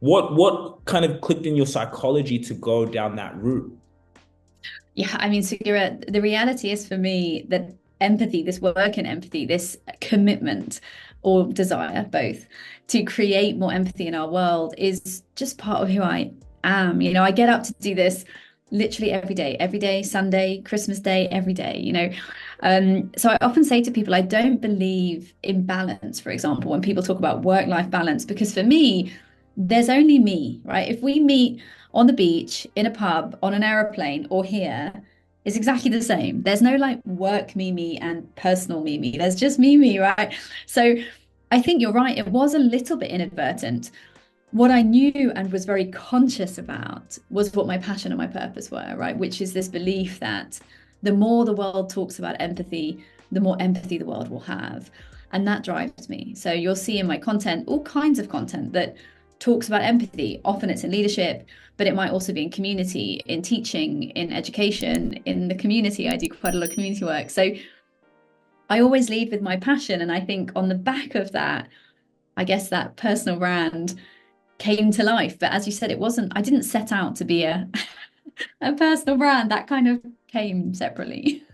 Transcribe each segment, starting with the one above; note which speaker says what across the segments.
Speaker 1: What kind of clicked in your psychology to go down that route?
Speaker 2: Yeah, I mean, Segura, the reality is for me that empathy, this work in empathy, this commitment or desire, both, to create more empathy in our world is just part of who I am. I get up to do this literally every day, Sunday, Christmas Day, every day, So I often say to people, I don't believe in balance, for example, when people talk about work-life balance, because for me, there's only me, right? If we meet on the beach, in a pub, on an aeroplane, or here, it's exactly the same. There's no like work Mimi and personal Mimi. There's just Mimi, right? So I think you're right. It was a little bit inadvertent. What I knew and was very conscious about was what my passion and my purpose were, right? Which is this belief that the more the world talks about empathy, the more empathy the world will have. And that drives me. So you'll see in my content all kinds of content that talks about empathy. Often it's in leadership, but it might also be in community, in teaching, in education, in the community. I do quite a lot of community work. So I always lead with my passion. And I think on the back of that, I guess that personal brand came to life. But as you said, I didn't set out to be a personal brand. That kind of came separately.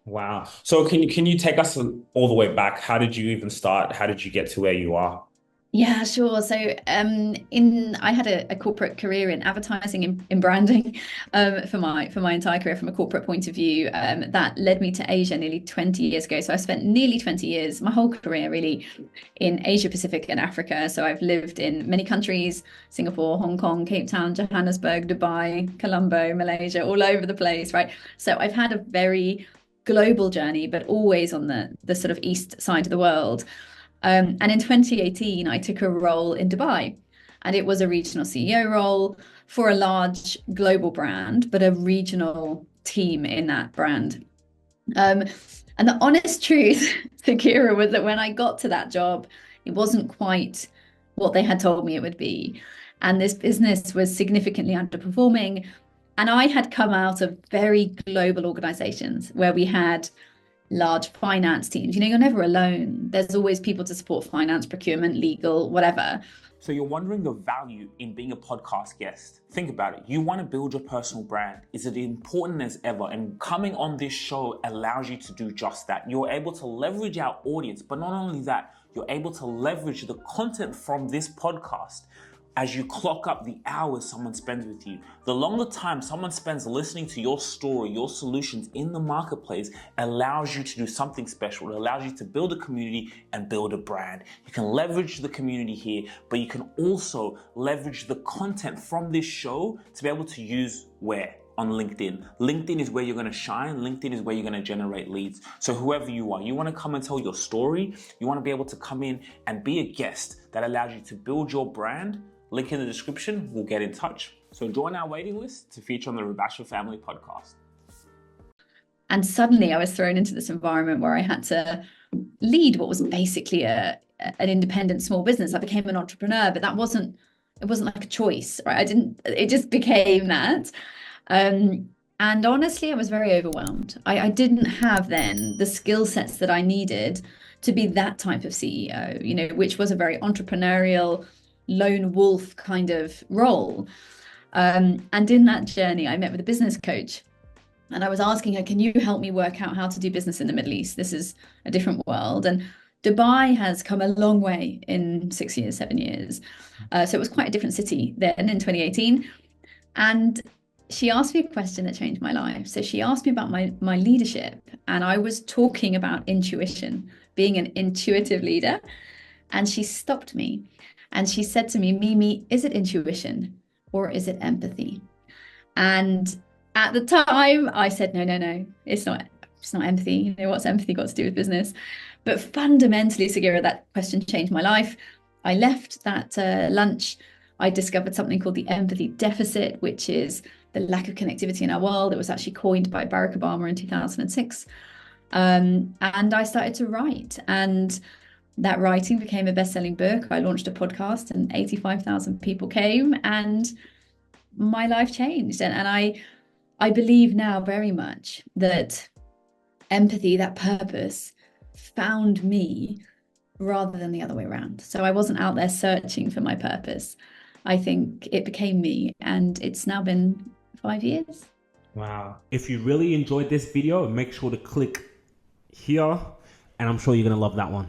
Speaker 1: Wow. So can you take us all the way back? How did you even start? How did you get to where you are?
Speaker 2: Yeah, sure. So, in I had a corporate career in advertising in branding, for my entire career from a corporate point of view. That led me to Asia nearly 20 years ago. So I spent nearly 20 years, my whole career really, in Asia Pacific and Africa. So I've lived in many countries: Singapore, Hong Kong, Cape Town, Johannesburg, Dubai, Colombo, Malaysia, all over the place, right? So I've had a very global journey, but always on the sort of east side of the world. And in 2018, I took a role in Dubai, and it was a regional CEO role for a large global brand, but a regional team in that brand. Um, and the honest truth, Kira, was that when I got to that job, it wasn't quite what they had told me it would be. And this business was significantly underperforming. And I had come out of very global organizations where we had large finance teams. You're never alone. There's always people to support finance, procurement, legal, whatever.
Speaker 1: So you're wondering the value in being a podcast guest. Think about it. You want to build your personal brand. Is it important as ever? And coming on this show allows you to do just that. You're able to leverage our audience, but not only that, you're able to leverage the content from this podcast as you clock up the hours someone spends with you. The longer time someone spends listening to your story, your solutions in the marketplace allows you to do something special. It allows you to build a community and build a brand. You can leverage the community here, but you can also leverage the content from this show to be able to use where? On LinkedIn. LinkedIn is where you're going to shine. LinkedIn is where you're going to generate leads. So whoever you are, you want to come and tell your story. You want to be able to come in and be a guest that allows you to build your brand. Link in the description, we'll get in touch. So join our waiting list to feature on the Rubasha Family Podcast.
Speaker 2: And suddenly I was thrown into this environment where I had to lead what was basically an independent small business. I became an entrepreneur, but it wasn't like a choice, right? It just became that. And honestly, I was very overwhelmed. I didn't have then the skill sets that I needed to be that type of CEO, which was a very entrepreneurial, lone wolf kind of role. And in that journey, I met with a business coach, and I was asking her, can you help me work out how to do business in the Middle East? This is a different world. And Dubai has come a long way in 6 years, 7 years. So it was quite a different city then in 2018. And she asked me a question that changed my life. So she asked me about my leadership, and I was talking about intuition, being an intuitive leader. And she stopped me and she said to me, Mimi, is it intuition or is it empathy? And at the time, I said, no, no, no, it's not empathy. What's empathy got to do with business? But fundamentally, Sagira, that question changed my life. I left that lunch. I discovered something called the empathy deficit, which is the lack of connectivity in our world. It was actually coined by Barack Obama in 2006. And I started to write, and that writing became a best-selling book. I launched a podcast, and 85,000 people came, and my life changed. And I believe now very much that empathy, that purpose, found me rather than the other way around. So I wasn't out there searching for my purpose. I think it became me, and it's now been 5 years.
Speaker 3: Wow. If you really enjoyed this video, make sure to click here, and I'm sure you're going to love that one.